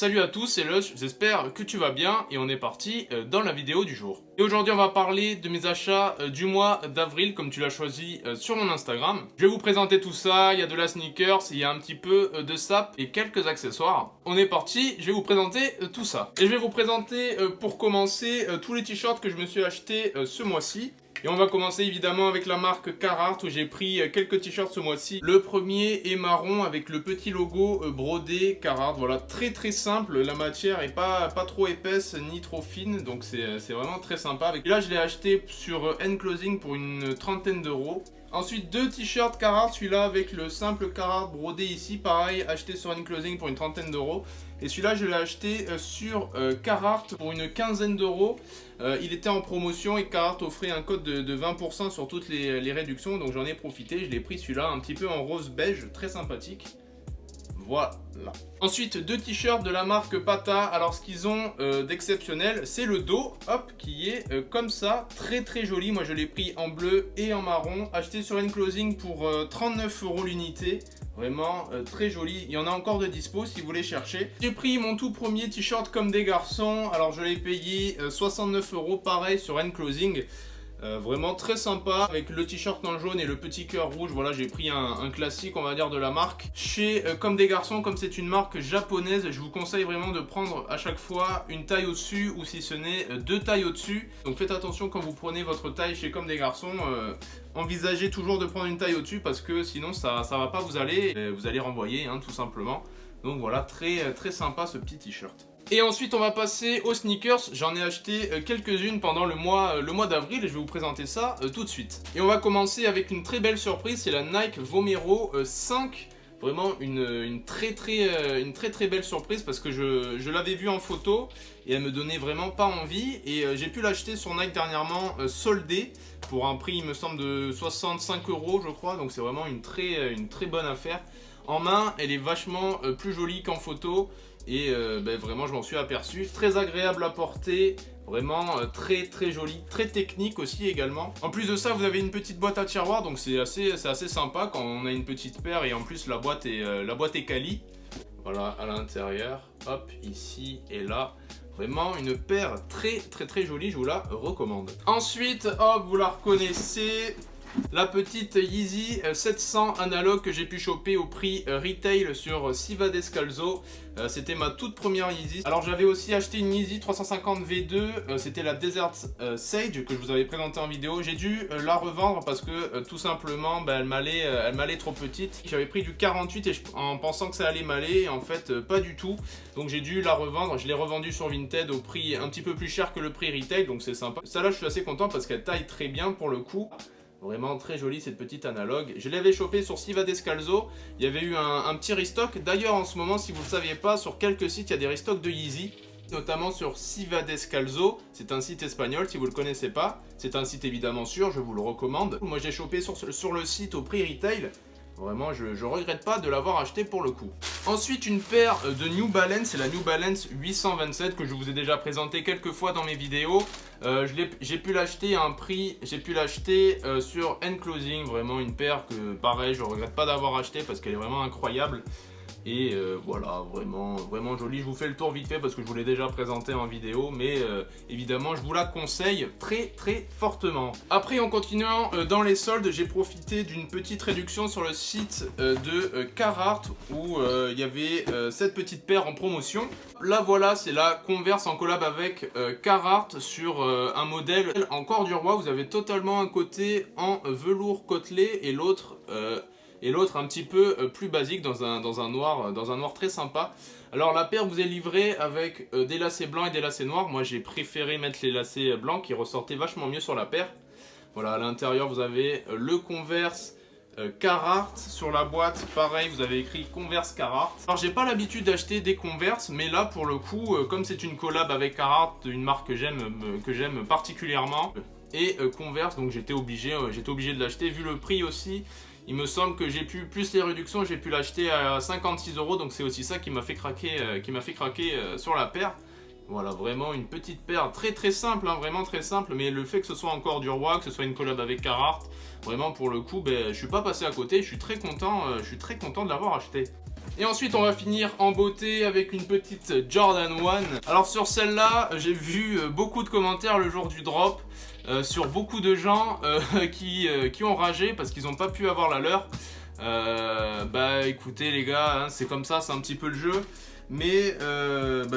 Salut à tous, c'est Lush, j'espère que tu vas bien et on est parti dans la vidéo du jour. Et aujourd'hui on va parler de mes achats du mois d'avril comme tu l'as choisi sur mon Instagram. Je vais vous présenter tout ça, il y a de la sneakers, il y a un petit peu de sap et quelques accessoires. On est parti, je vais vous présenter tout ça. Et je vais vous présenter pour commencer tous les t-shirts que je me suis achetés ce mois-ci. Et on va commencer évidemment avec la marque Carhartt où j'ai pris quelques t-shirts ce mois-ci. Le premier est marron avec le petit logo brodé Carhartt. Voilà, très très simple. La matière est pas trop épaisse ni trop fine. Donc c'est vraiment très sympa. Et là je l'ai acheté sur Nclothing pour une trentaine d'euros. Ensuite deux t-shirts Carhartt, celui-là avec le simple Carhartt brodé ici, pareil, acheté sur Nclothing pour une trentaine d'euros. Et celui-là je l'ai acheté sur Carhartt pour une quinzaine d'euros. Il était en promotion et Carhartt offrait un code de 20% sur toutes les réductions, donc j'en ai profité, je l'ai pris celui-là un petit peu en rose beige, très sympathique. Voilà. Ensuite, deux t-shirts de la marque Pata. Alors, ce qu'ils ont d'exceptionnel, c'est le dos, hop, qui est comme ça, très très joli. Moi, je l'ai pris en bleu et en marron, acheté sur Nclothing pour 39 € l'unité. Vraiment très joli. Il y en a encore de dispo si vous voulez chercher. J'ai pris mon tout premier t-shirt comme des garçons. Alors, je l'ai payé 69 €, pareil sur Nclothing. Vraiment très sympa avec le t-shirt en jaune et le petit cœur rouge. Voilà, j'ai pris un classique on va dire de la marque chez Comme des Garçons. Comme c'est une marque japonaise, je vous conseille vraiment de prendre à chaque fois une taille au-dessus ou si ce n'est deux tailles au-dessus. Donc faites attention quand vous prenez votre taille chez Comme des Garçons, envisagez toujours de prendre une taille au-dessus parce que sinon ça va pas vous allez renvoyer hein, tout simplement. Donc voilà, très très sympa ce petit t-shirt. Et ensuite on va passer aux sneakers. J'en ai acheté quelques-unes pendant le mois d'avril et je vais vous présenter ça tout de suite. Et on va commencer avec une très belle surprise, c'est la Nike Vomero 5. Vraiment une très très belle surprise parce que je l'avais vue en photo et elle me donnait vraiment pas envie. Et j'ai pu l'acheter sur Nike dernièrement soldée pour un prix il me semble de 65 € je crois. Donc c'est vraiment une très bonne affaire. En main elle est vachement plus jolie qu'en photo. Et vraiment je m'en suis aperçu, très agréable à porter, vraiment très joli, très technique aussi également. En plus de ça vous avez une petite boîte à tiroir donc c'est assez sympa quand on a une petite paire et en plus la boîte est quali. Voilà à l'intérieur, hop ici et là. Vraiment une paire très jolie, je vous la recommande. Ensuite hop vous la reconnaissez. La petite Yeezy 700 analogue que j'ai pu choper au prix retail sur Siva Descalzo. C'était ma toute première Yeezy. Alors j'avais aussi acheté une Yeezy 350 V2, c'était la Desert Sage que je vous avais présentée en vidéo. J'ai dû la revendre parce que tout simplement elle m'allait trop petite. J'avais pris du 48 et en pensant que ça allait m'aller, en fait pas du tout. Donc j'ai dû la revendre, je l'ai revendue sur Vinted au prix un petit peu plus cher que le prix retail, donc c'est sympa. Ça là je suis assez content parce qu'elle taille très bien pour le coup. Vraiment très jolie cette petite analogue. Je l'avais chopé sur Siva Descalzo. Il y avait eu un petit restock. D'ailleurs en ce moment si vous ne le saviez pas, sur quelques sites il y a des restocks de Yeezy. Notamment sur Siva Descalzo. C'est un site espagnol si vous ne le connaissez pas. C'est un site évidemment sûr, je vous le recommande. Moi j'ai chopé sur le site au prix retail. Vraiment, je regrette pas de l'avoir acheté pour le coup. Ensuite, une paire de New Balance, c'est la New Balance 827 que je vous ai déjà présenté quelques fois dans mes vidéos. J'ai pu l'acheter à un prix, sur Nclothing, vraiment une paire que pareil, je regrette pas d'avoir acheté parce qu'elle est vraiment incroyable. Et voilà, vraiment jolie. Je vous fais le tour vite fait parce que je vous l'ai déjà présenté en vidéo. Mais évidemment, je vous la conseille très fortement. Après, en continuant dans les soldes, j'ai profité d'une petite réduction sur le site de Carhartt où il y avait cette petite paire en promotion. Là, voilà, c'est la Converse en collab avec Carhartt sur un modèle en corduroy. Vous avez totalement un côté en velours côtelé et l'autre un petit peu plus basique dans un noir très sympa. Alors la paire vous est livrée avec des lacets blancs et des lacets noirs. Moi j'ai préféré mettre les lacets blancs qui ressortaient vachement mieux sur la paire. Voilà, à l'intérieur vous avez le Converse Carhartt. Sur la boîte pareil vous avez écrit Converse Carhartt. Alors j'ai pas l'habitude d'acheter des Converse, mais là pour le coup comme c'est une collab avec Carhartt, une marque que j'aime particulièrement, et Converse, donc j'étais obligé de l'acheter vu le prix aussi. Il me semble que j'ai pu, plus les réductions, j'ai pu l'acheter à 56 €, donc c'est aussi ça qui m'a fait craquer, sur la paire. Voilà, vraiment une petite paire très simple, hein, vraiment très simple, mais le fait que ce soit encore du roi, que ce soit une collab avec Carhartt, vraiment pour le coup, je suis pas passé à côté, je suis très content de l'avoir acheté. Et ensuite on va finir en beauté avec une petite Jordan 1. Alors sur celle-là, j'ai vu beaucoup de commentaires le jour du drop. Sur beaucoup de gens qui ont ragé parce qu'ils n'ont pas pu avoir la leur. Bah écoutez les gars, hein, c'est comme ça, c'est un petit peu le jeu. Mais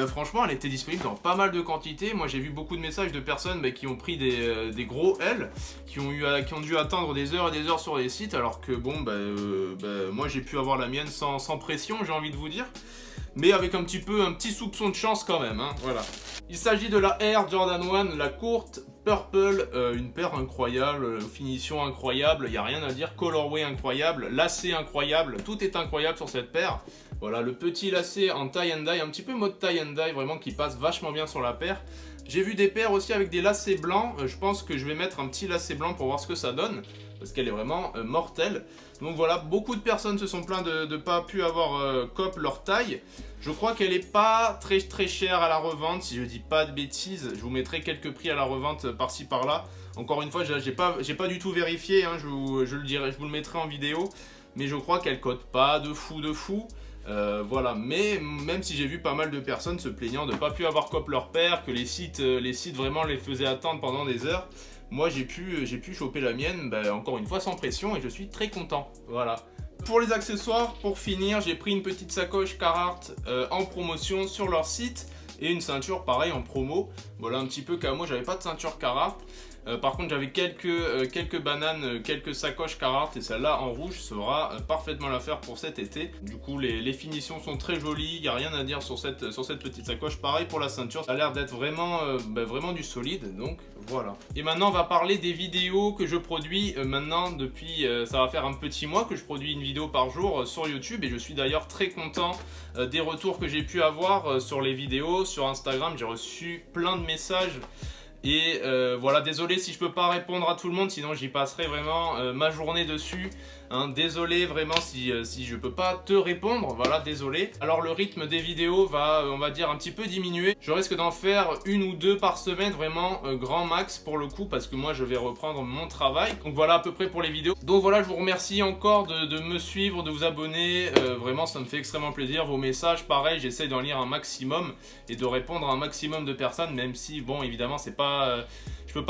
franchement, elle était disponible dans pas mal de quantités. Moi, j'ai vu beaucoup de messages de personnes qui ont pris des gros L, qui ont dû attendre des heures et des heures sur les sites, alors que bon, moi, j'ai pu avoir la mienne sans pression, j'ai envie de vous dire. Mais avec un petit soupçon de chance quand même, hein, voilà. Il s'agit de la Air Jordan 1, la courte Purple, une paire incroyable, finition incroyable, il n'y a rien à dire, colorway incroyable, lacet incroyable, tout est incroyable sur cette paire. Voilà, le petit lacet en tie and dye, un petit peu mode tie and dye, vraiment qui passe vachement bien sur la paire. J'ai vu des paires aussi avec des lacets blancs, je pense que je vais mettre un petit lacet blanc pour voir ce que ça donne, parce qu'elle est vraiment mortelle. Donc voilà, beaucoup de personnes se sont plaints de ne pas pu avoir cop leur taille. Je crois qu'elle n'est pas très chère à la revente, si je dis pas de bêtises. Je vous mettrai quelques prix à la revente par-ci par-là. Encore une fois, j'ai pas du tout vérifié, hein, je vous le mettrai en vidéo. Mais je crois qu'elle cote pas de fou. Voilà, mais même si j'ai vu pas mal de personnes se plaignant de ne pas pu avoir cop leur paire, que les sites vraiment les faisaient attendre pendant des heures, moi j'ai pu choper la mienne, encore une fois sans pression, et je suis très content. Voilà. Pour les accessoires, pour finir, j'ai pris une petite sacoche Carhartt en promotion sur leur site et une ceinture pareil en promo. Voilà, un petit peu camo, j'avais pas de ceinture Carhartt. Par contre, j'avais quelques bananes, quelques sacoches Carhartt, et celle-là en rouge sera parfaitement l'affaire pour cet été. Du coup, les finitions sont très jolies, il n'y a rien à dire sur cette petite sacoche. Pareil pour la ceinture, ça a l'air d'être vraiment du solide, donc voilà. Et maintenant, on va parler des vidéos que je produis maintenant depuis, ça va faire un petit mois que je produis une vidéo par jour sur YouTube, et je suis d'ailleurs très content des retours que j'ai pu avoir sur les vidéos. Sur Instagram, j'ai reçu plein de messages. Et voilà, désolé si je peux pas répondre à tout le monde, sinon j'y passerai vraiment ma journée dessus. Hein, désolé vraiment si je peux pas te répondre, voilà, désolé. Alors le rythme des vidéos va, on va dire, un petit peu diminuer. Je risque d'en faire une ou deux par semaine, vraiment grand max pour le coup, parce que moi je vais reprendre mon travail. Donc voilà à peu près pour les vidéos. Donc voilà, je vous remercie encore de me suivre, de vous abonner. Vraiment ça me fait extrêmement plaisir. Vos messages, pareil, j'essaie d'en lire un maximum et de répondre à un maximum de personnes, même si, bon, évidemment, c'est pas... je peux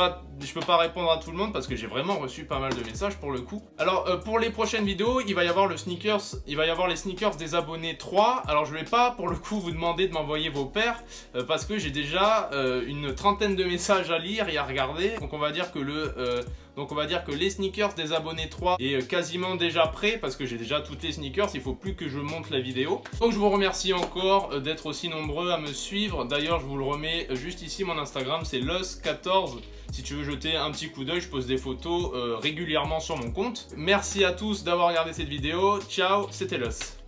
pas répondre à tout le monde parce que j'ai vraiment reçu pas mal de messages pour le coup. Alors pour les prochaines vidéos, il va y avoir les sneakers des abonnés 3. Alors je vais pas pour le coup vous demander de m'envoyer vos paires parce que j'ai déjà une trentaine de messages à lire et à regarder. Donc on va dire que les sneakers des abonnés 3 est quasiment déjà prêt parce que j'ai déjà toutes les sneakers, il faut plus que je monte la vidéo. Donc je vous remercie encore d'être aussi nombreux à me suivre. D'ailleurs je vous le remets juste ici, mon Instagram c'est Los14. Si tu veux jeter un petit coup d'œil, je pose des photos régulièrement sur mon compte. Merci à tous d'avoir regardé cette vidéo. Ciao, c'était Los.